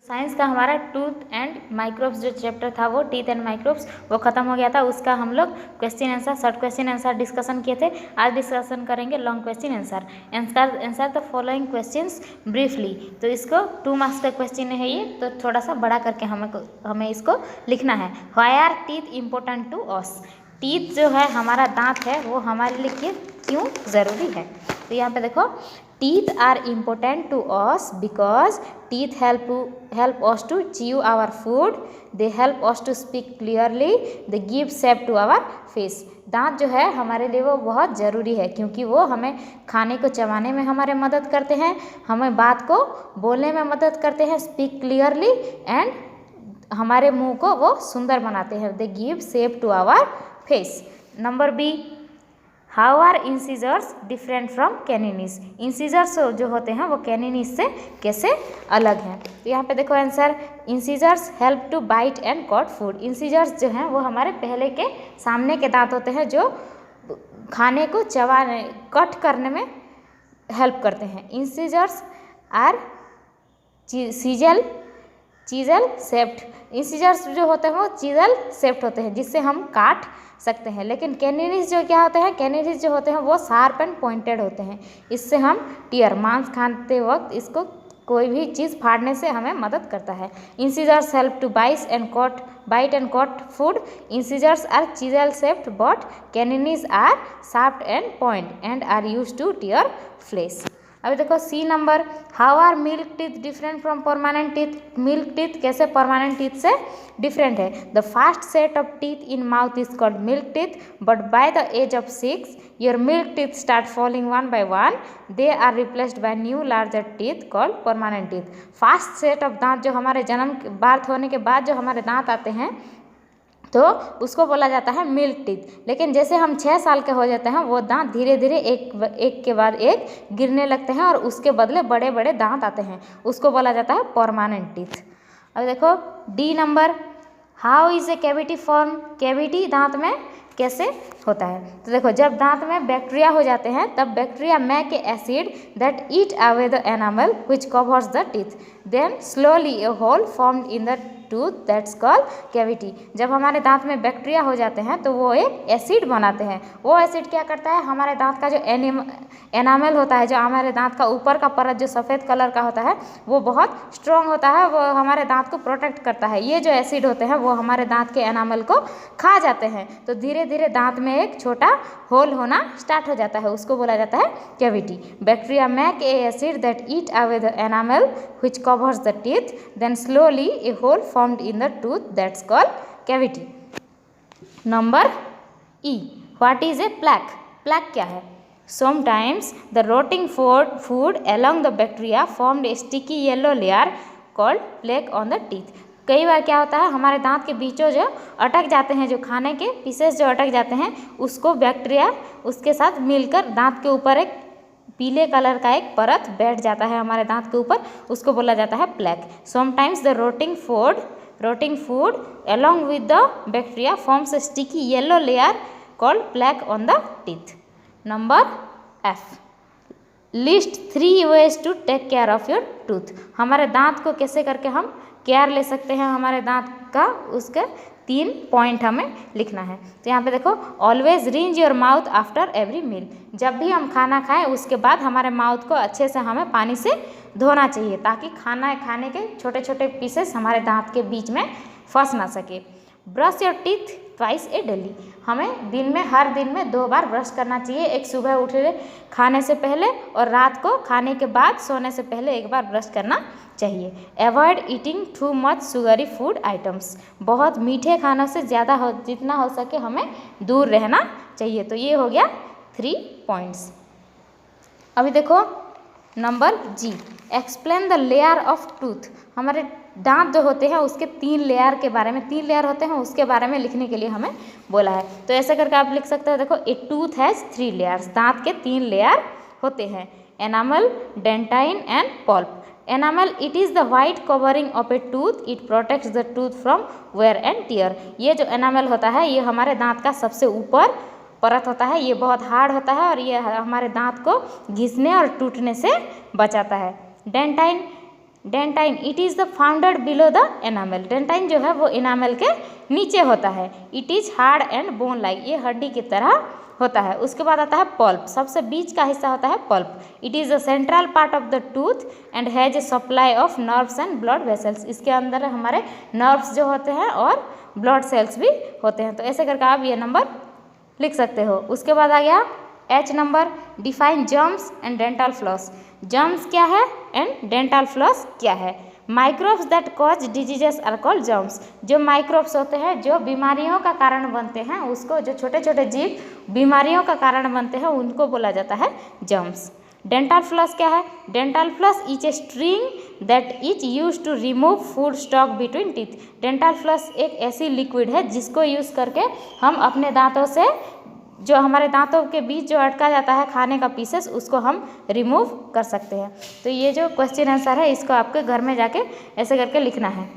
Science का हमारा tooth and microbes जो चैप्टर था वो टीथ एंड माइक्रोब्स वो खत्म हो गया था। उसका हम लोग question answer short question answer discussion किए थे। आज डिस्कशन करेंगे long question answer the following questions briefly. तो इसको 2 मार्क्स का क्वेश्चन है ये, तो थोड़ा सा बड़ा करके हमें इसको लिखना है। Why are teeth important to us. Teeth जो है हमारा दांत है वो हमारे लिए क्यों ज़रूरी है। तो यहाँ पे देखो, teeth are important to us because teeth help us to chew our food, they help us to speak clearly, they give shape to our face। दांत जो है हमारे लिए वो बहुत ज़रूरी है क्योंकि वो हमें खाने को चबाने में हमारे मदद करते हैं, हमें बात को बोलने में मदद करते हैं, स्पीक क्लियरली, एंड हमारे मुंह को वो सुंदर बनाते हैं, they give shape to our face. Number B, how are incisors different from canines. Incisors जो होते हैं वो कैनिनीस से कैसे अलग हैं। तो यहाँ पे देखो answer, incisors help to bite and cut food. Incisors जो हैं वो हमारे पहले के सामने के दांत होते हैं जो खाने को चबाने कट करने में हेल्प करते हैं। Incisors are chisel shaped. Incisors जो होते हैं वो चीजल शेप्ड होते हैं जिससे हम काट सकते हैं, लेकिन कैनिनीस जो क्या होते हैं, कैनिनीस जो होते हैं वो शार्प एंड पॉइंटेड होते हैं, इससे हम टीयर मांस खाते वक्त इसको कोई भी चीज़ फाड़ने से हमें मदद करता है। Incisors help to bite and cut food. Incisors are chisel shaped but canines are sharp and point and are use to tear flesh. अभी देखो C number, how are milk teeth different from permanent teeth. Milk teeth कैसे permanent teeth से different है। The first set of teeth in mouth is called milk teeth, but by the age of 6 your milk teeth start falling one by one, they are replaced by new larger teeth called permanent teeth. First set of दांत जो हमारे birth होने के बाद जो हमारे दांत आते हैं तो उसको बोला जाता है मिल्क टीथ, लेकिन जैसे हम 6 साल के हो जाते हैं वो दांत धीरे धीरे एक के बाद एक गिरने लगते हैं और उसके बदले बड़े बड़े दांत आते हैं, उसको बोला जाता है परमानेंट टीथ। अब देखो D number, how is a cavity form. Cavity दांत में कैसे होता है। तो देखो, जब दांत में बैक्टीरिया हो जाते हैं तब bacteria make a acid that eat away the enamel which covers the teeth, then slowly a hole formed in the tooth that's called cavity. जब हमारे दांत में बैक्टीरिया हो जाते हैं तो वो एक एसिड बनाते हैं। वो एसिड क्या करता है, हमारे दांत का जो एनामल होता है, जो हमारे दांत का ऊपर का परत जो सफ़ेद कलर का होता है वो बहुत स्ट्रॉन्ग होता है, वो हमारे दांत को प्रोटेक्ट करता है। ये जो एसिड होते हैं वो हमारे दांत के एनामल को खा जाते हैं, तो धीरे धीरे दांत में एक छोटा होल होना स्टार्ट हो जाता है, उसको बोला जाता है cavity. Bacteria make a acid that eat away the enamel which covers the teeth, then slowly a hole formed in the tooth that's called cavity. Number E, what is a plaque? Plaque क्या है? Sometimes the rotting food along the bacteria formed a sticky yellow layer called plaque on the teeth. कई बार क्या होता है, हमारे दांत के बीचों जो अटक जाते हैं, जो खाने के पीसेस जो अटक जाते हैं उसको बैक्टीरिया उसके साथ मिलकर दांत के ऊपर एक पीले कलर का एक परत बैठ जाता है हमारे दांत के ऊपर, उसको बोला जाता है plaque. Sometimes the rotting food along with the bacteria forms a sticky yellow layer called plaque on the teeth. Number F, list 3 ways to take care of your tooth. हमारे दांत को कैसे करके हम केयर ले सकते हैं हमारे दांत का, उसके 3 पॉइंट हमें लिखना है। तो यहाँ पे देखो, always rinse your mouth after every meal. जब भी हम खाना खाएं उसके बाद हमारे माउथ को अच्छे से हमें पानी से धोना चाहिए ताकि खाने के छोटे छोटे पीसेस हमारे दांत के बीच में फंस ना सके। Brush your teeth twice A daily. हमें हर दिन में 2 बार ब्रश करना चाहिए, एक सुबह उठे खाने से पहले और रात को खाने के बाद सोने से पहले एक बार ब्रश करना चाहिए। Avoid eating too much sugary food items. बहुत मीठे खानों से जितना हो सके हमें दूर रहना चाहिए। तो ये हो गया 3 पॉइंट्स। अभी देखो number G, explain the layer of tooth. हमारे दांत जो होते हैं उसके 3 लेयर के बारे में, 3 लेयर होते हैं उसके बारे में लिखने के लिए हमें बोला है। तो ऐसे करके आप लिख सकते हो, देखो, ए टूथ हैज़ 3 लेयर्स। दांत के 3 लेयर होते हैं, enamel, dentine and pulp. Enamel, it is the white covering of a tooth, it protects the tooth from wear and tear. ये जो एनामल होता है ये हमारे दांत का सबसे ऊपर परत होता है, ये बहुत हार्ड होता है और ये हमारे दांत को घिसने और टूटने से बचाता है। Dentine, dentine it is the founded below the enamel. Dentine जो है वो इनामल के नीचे होता है। It is hard and bone like, ये हड्डी की तरह होता है। उसके बाद आता है पल्प, सबसे बीच का हिस्सा होता है pulp. It is the central part of the tooth and has a supply of nerves and blood vessels. इसके अंदर हमारे नर्व्स जो होते हैं और ब्लड सेल्स भी होते हैं। तो ऐसे करके आप ये नंबर लिख सकते हो। उसके बाद आ गया H number, define germs and dental floss. Germs क्या है एंड डेंटल फ्लॉस क्या है? Microbes that cause diseases are called germs. जो माइक्रोब्स होते हैं जो बीमारियों का कारण बनते हैं, उसको जो छोटे छोटे जीव बीमारियों का कारण बनते हैं उनको बोला जाता है जर्म्स। डेंटल फ्लॉस क्या है? Dental floss is a string that is use to remove food stuck between teeth. Dental floss एक ऐसी लिक्विड है जिसको यूज़ करके हम अपने दांतों से, जो हमारे दांतों के बीच जो अटका जाता है खाने का पीसेस, उसको हम रिमूव कर सकते हैं। तो ये जो क्वेश्चन आंसर है इसको आपके घर में जाके ऐसे करके लिखना है।